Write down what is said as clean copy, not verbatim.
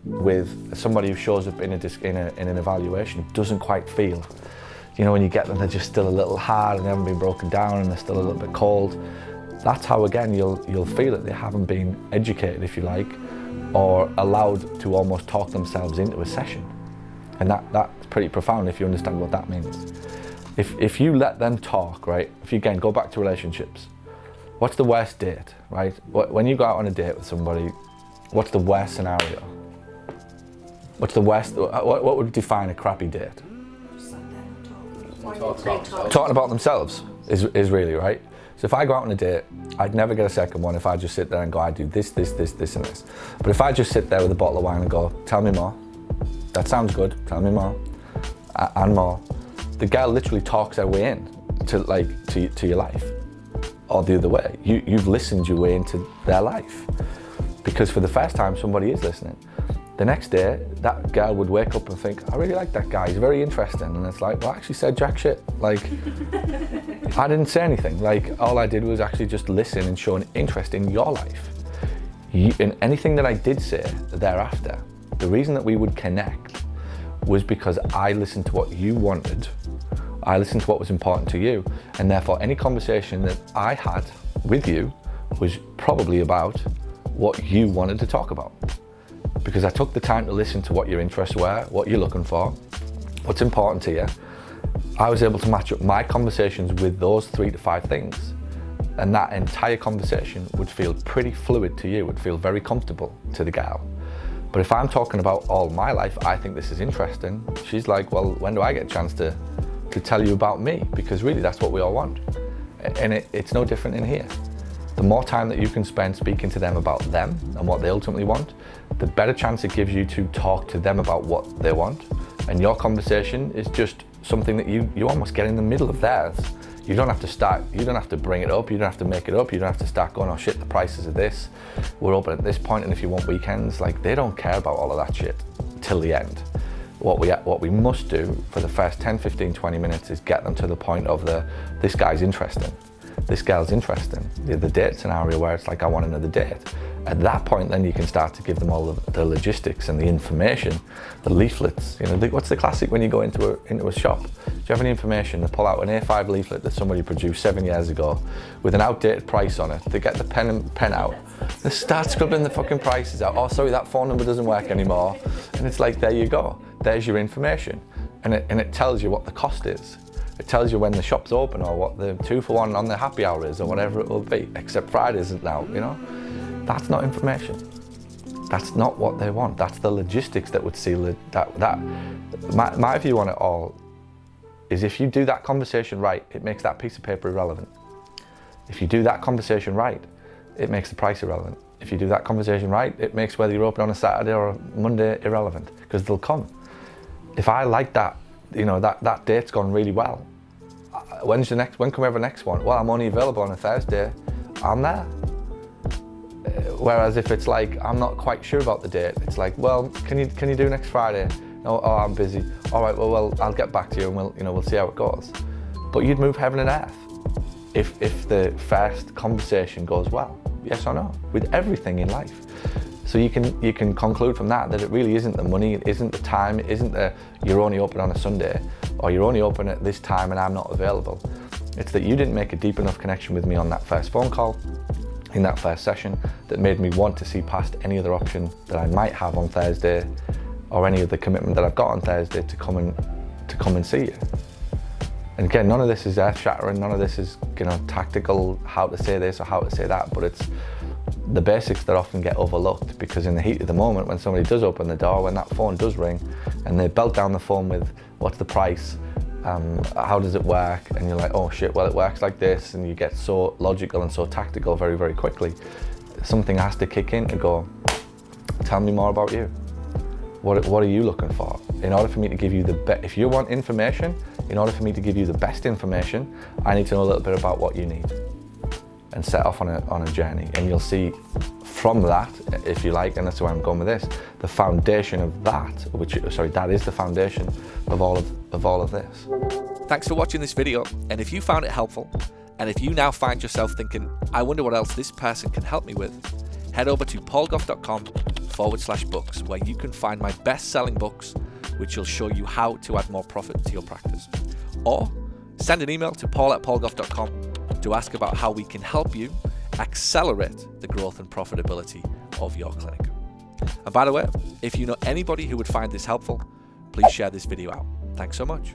with somebody who shows up in an evaluation doesn't quite feel. You know, when you get them, they're just still a little hard and they haven't been broken down and they're still a little bit cold. That's how, again, you'll feel it. They haven't been educated, if you like, or allowed to almost talk themselves into a session. And that's pretty profound if you understand what that means. If you let them talk, right, if you, again, go back to relationships, what's the worst date, right? When you go out on a date with somebody, what's the worst scenario? What's the worst, what would define a crappy date? Talking about themselves is really, right? So if I go out on a date, I'd never get a second one if I just sit there and go, I do this, and this. But if I just sit there with a bottle of wine and go, tell me more, that sounds good, tell me more, and more, the girl literally talks her way in to your life, or the other way. You've listened your way into their life. Because for the first time, somebody is listening. The next day, that girl would wake up and think, I really like that guy, he's very interesting. And it's like, well, I actually said jack shit. Like, I didn't say anything. Like, all I did was actually just listen and show an interest in your life. And anything that I did say thereafter, the reason that we would connect was because I listened to what you wanted. I listened to what was important to you. And therefore, any conversation that I had with you was probably about what you wanted to talk about. Because I took the time to listen to what your interests were, what you're looking for, what's important to you. I was able to match up my conversations with those 3 to 5 things. And that entire conversation would feel pretty fluid to you, would feel very comfortable to the gal. But if I'm talking about all my life, I think this is interesting. She's like, well, when do I get a chance to tell you about me? Because really that's what we all want. And it's no different in here. The more time that you can spend speaking to them about them and what they ultimately want, the better chance it gives you to talk to them about what they want. And your conversation is just something that you almost get in the middle of theirs. You don't have to bring it up, you don't have to make it up, you don't have to start going, oh shit, the prices of this, we're open at this point, and if you want weekends, like, they don't care about all of that shit till the end. What we must do for the first 10, 15, 20 minutes is get them to the point of this guy's interesting. This girl's interesting. The date scenario where it's like, I want another date. At that point, then you can start to give them all the logistics and the information, the leaflets. You know, what's the classic when you go into a shop? Do you have any information? They pull out an A5 leaflet that somebody produced 7 years ago with an outdated price on it. They get the pen out. They start scribbling the fucking prices out. Oh, sorry, that phone number doesn't work anymore. And it's like, there you go. There's your information. And it tells you what the cost is. It tells you when the shop's open or what the 2 for 1 on the happy hour is or whatever it will be, except Friday isn't now, you know? That's not information. That's not what they want. That's the logistics that would seal it. My view on it all is if you do that conversation right, it makes that piece of paper irrelevant. If you do that conversation right, it makes the price irrelevant. If you do that conversation right, it makes whether you're open on a Saturday or a Monday irrelevant, because they'll come. If I like that, you know, that date's gone really well. When can we have a next one? Well, I'm only available on a Thursday. I'm there. Whereas if it's like, I'm not quite sure about the date, it's like, well, can you do next Friday? No, oh, I'm busy. All right, well, I'll get back to you and we'll see how it goes. But you'd move heaven and earth if the first conversation goes well, yes or no, with everything in life. So you can conclude from that it really isn't the money, it isn't the time, it isn't you're only open on a Sunday, or you're only open at this time and I'm not available. It's that you didn't make a deep enough connection with me on that first phone call, in that first session, that made me want to see past any other option that I might have on Thursday, or any other commitment that I've got on Thursday to come and see you. And again, none of this is earth-shattering, none of this is, you know, tactical, how to say this or how to say that, but it's the basics that often get overlooked, because in the heat of the moment, when somebody does open the door, when that phone does ring, and they belt down the phone with, what's the price, how does it work, and you're like, oh shit, well, it works like this, and you get so logical and so tactical very, very quickly. Something has to kick in to go, tell me more about you. What are you looking for? In order for me to give you the best, if you want information, in order for me to give you the best information, I need to know a little bit about what you need, and set off on a journey. And you'll see from that, if you like, and that's where I'm going with this, the foundation of that, that is the foundation of all of this. Thanks for watching this video, and if you found it helpful, and if you now find yourself thinking, I wonder what else this person can help me with, head over to paulgough.com/books, where you can find my best-selling books, which will show you how to add more profit to your practice. Or send an email to paul@paulgough.com to ask about how we can help you accelerate the growth and profitability of your clinic. And by the way, if you know anybody who would find this helpful, please share this video out. Thanks so much.